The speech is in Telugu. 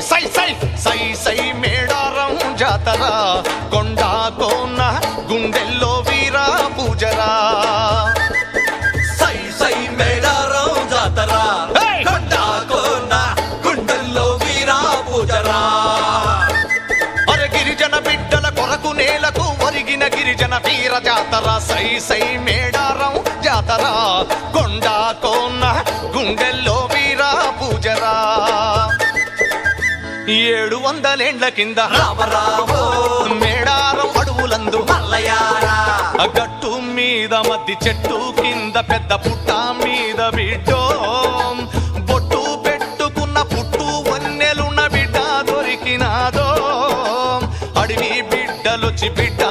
సై సై సై సై మేడారం జాతర కొండ కోన గుండెల్లో వీరా పూజరా సై సై మేడారం జాతర కొండ కోన గుండెల్లో వీరా పూజరా అరే గిరిజన బిడ్డల కొరకు నేలకు ఒరిగిన గిరిజన వీర జాతర సై సై మేడారం జాతర కొండ కోన గుండెల్లో వీరా పూజరా 700 ఏండ్ల కింద రామరామో మేడారం అడవులందు మల్లయారా గట్టు మీద మధ్య చెట్టు కింద పెద్ద పుట్ట మీద బిడ్డో బొట్టు పెట్టుకున్న పుట్టు వన్నెలున్న బిడ్డ దొరికినాదో అడవి బిడ్డలొచ్చి బిడ్డ